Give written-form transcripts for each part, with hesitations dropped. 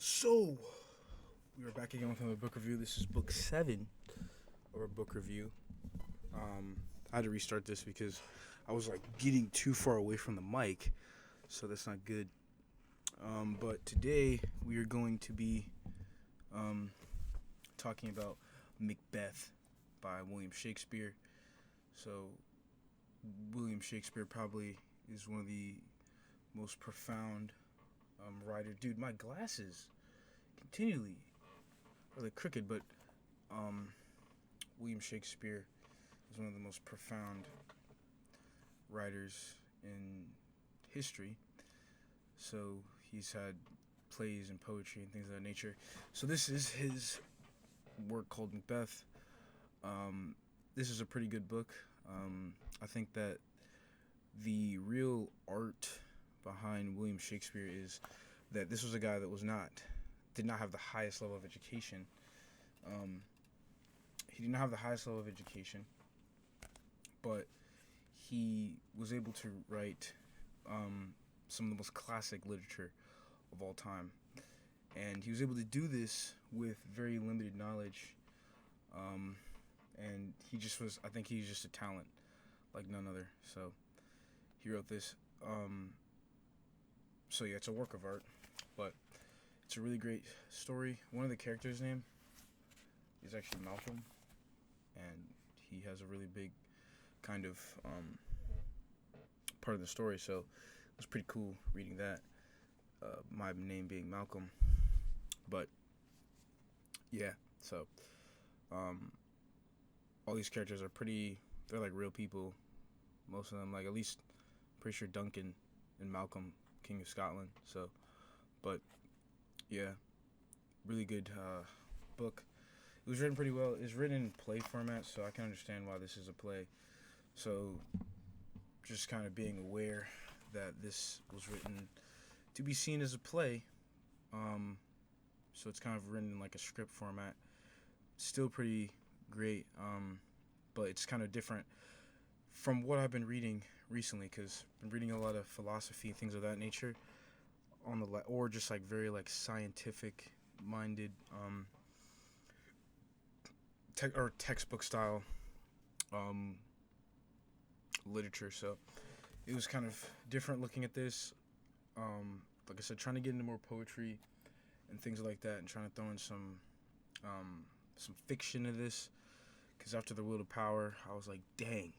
So, we are back again with another book review. This is book 7 of our book review. I had to restart this because I was like getting too far away from the mic, so that's not good. But today we are going to be um, talking about Macbeth by William Shakespeare. So, William Shakespeare probably is one of the most profound writer. Dude, my glasses continually are like crooked, but um, William Shakespeare is one of the most profound writers in history. So he's had plays and poetry and things of that nature. So this is his work called Macbeth. This is a pretty good book. I think that the real art behind William Shakespeare is that this was a guy that did not have the highest level of education. Um, he did not have the highest level of education, but he was able to write some of the most classic literature of all time. And he was able to do this with very limited knowledge. And I think he's just a talent like none other. So he wrote this. So yeah, it's a work of art, but it's a really great story. One of the characters' name is actually Malcolm, and he has a really big kind of part of the story. So it was pretty cool reading that. My name being Malcolm, but yeah. So all these characters are they're like real people. Most of them, like at least, pretty sure Duncan and Malcolm, King of Scotland. So, but yeah, really good book. It was written pretty well. It's written in play format, so I can understand why this is a play. So, just kind of being aware that this was written to be seen as a play. So it's kind of written in like a script format. Still pretty great, but it's kind of different from what I've been reading recently, because I've been reading a lot of philosophy, things of that nature, or just like very like scientific minded textbook style um, literature. So it was kind of different looking at this. Like I said, trying to get into more poetry and things like that, and trying to throw in some fiction to this. Because after The Will to Power, I was like, dang,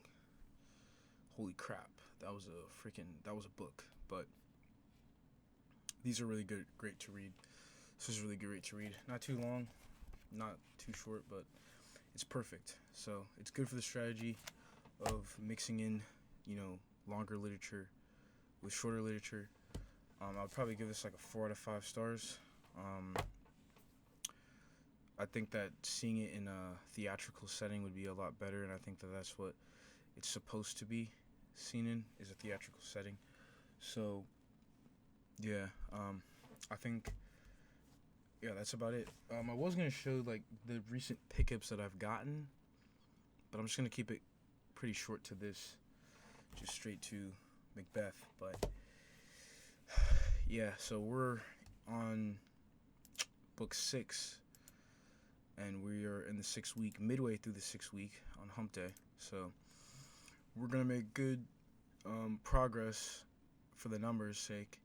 holy crap, that was a book. But these are really good, great to read. This is really great to read. Not too long, not too short, but it's perfect. So it's good for the strategy of mixing in, longer literature with shorter literature. I would probably give this like a 4 out of 5 stars. I think that seeing it in a theatrical setting would be a lot better, and I think that that's what it's supposed to be seen in, is a theatrical setting. So yeah, I think that's about it. I was gonna show like the recent pickups that I've gotten, but I'm just gonna keep it pretty short to this, just straight to Macbeth. But yeah, so we're on book 6, and we are in the 6th week, midway through the 6th week on Hump Day. So we're gonna make good progress for the numbers' sake.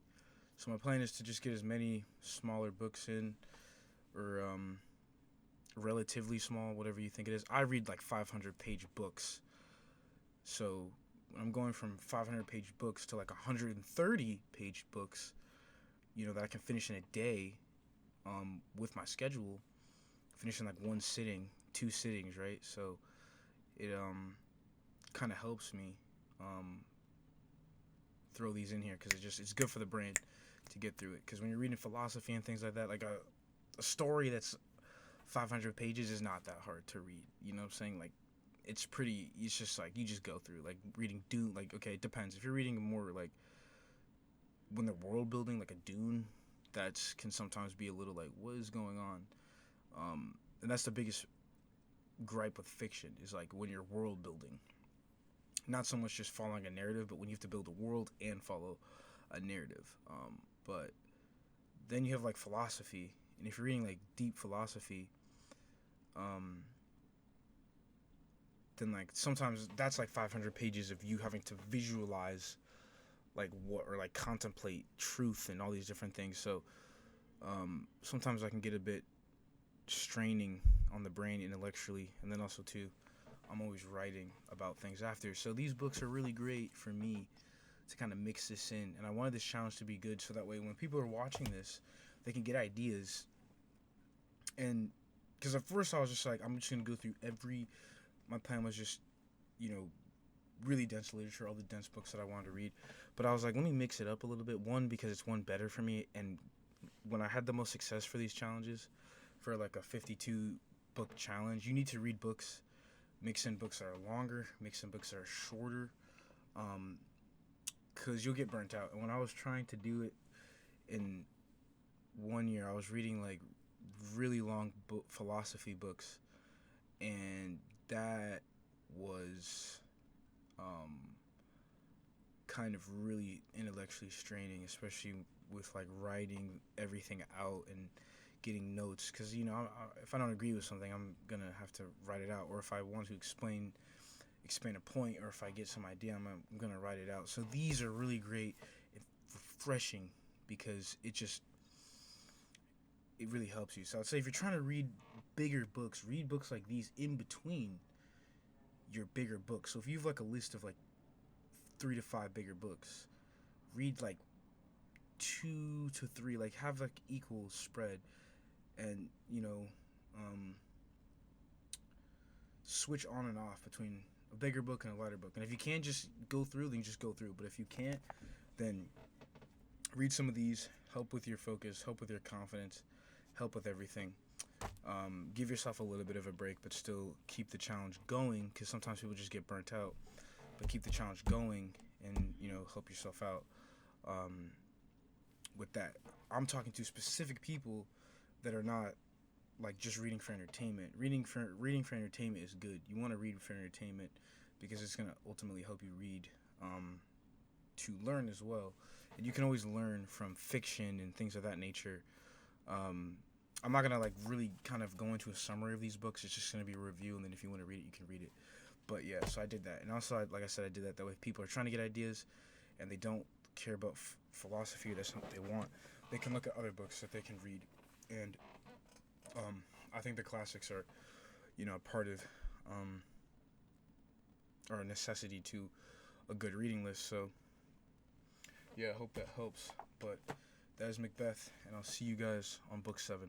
So my plan is to just get as many smaller books in, or relatively small, whatever you think it is. I read like 500-page books. So I'm going from 500-page books to like 130-page books, that I can finish in a day, with my schedule, finish in like one sitting, 2 sittings, right? So it kind of helps me throw these in here, because it's good for the brain to get through it. Because when you're reading philosophy and things like that, like a story that's 500 pages is not that hard to read. You know what I'm saying? Like, it's just like, you just go through, like, reading Dune. Like, okay, it depends. If you're reading more, like, when they're world building, like a Dune, that can sometimes be a little like, what is going on? And that's the biggest gripe with fiction, is like when you're world building. Not so much just following a narrative, but when you have to build a world and follow a narrative. But Then you have like philosophy, and if you're reading like deep philosophy, um, then like sometimes that's like 500 pages of you having to visualize like what, or like contemplate truth and all these different things. So sometimes I can get a bit straining on the brain intellectually, and then also too, I'm always writing about things after. So these books are really great for me to kind of mix this in, and I wanted this challenge to be good so that way when people are watching this, they can get ideas. And because at first I was just like, I'm just gonna go through every. My plan was just, you know, really dense literature, all the dense books that I wanted to read. But I was like, let me mix it up a little bit. One, because it's one better for me, and when I had the most success for these challenges, for like a 52 book challenge, you need to read books, mix in books that are longer, mix in books that are shorter, because you'll get burnt out. And when I was trying to do it in one year, I was reading like really long philosophy books, and that was um, kind of really intellectually straining, especially with like writing everything out and getting notes. Because if I don't agree with something, I'm gonna have to write it out, or if I want to explain a point, or if I get some idea, I'm gonna write it out. So these are really great and refreshing because it really helps you. So I'd say if you're trying to read bigger books, read books like these in between your bigger books. So if you have like a list of like 3 to 5 bigger books, read like 2 to 3, like have like equal spread, and switch on and off between a bigger book and a lighter book. And if you can just go through, then just go through. But if you can't, then read some of these. Help with your focus, help with your confidence, help with everything. Give yourself a little bit of a break, but still keep the challenge going, because sometimes people just get burnt out. But keep the challenge going, and help yourself out. With that, I'm talking to specific people that are not like just reading for entertainment. Reading for entertainment is good. You want to read for entertainment because it's gonna ultimately help you read to learn as well. And you can always learn from fiction and things of that nature. I'm not gonna like really kind of go into a summary of these books. It's just gonna be a review, and then if you want to read it, you can read it. But yeah, so I did that, and also like I said, I did that way if people are trying to get ideas and they don't care about philosophy, that's not what they want. They can look at other books that they can read, and I think the classics are, a part of, or a necessity to a good reading list. So yeah, I hope that helps. But that is Macbeth, and I'll see you guys on book 7.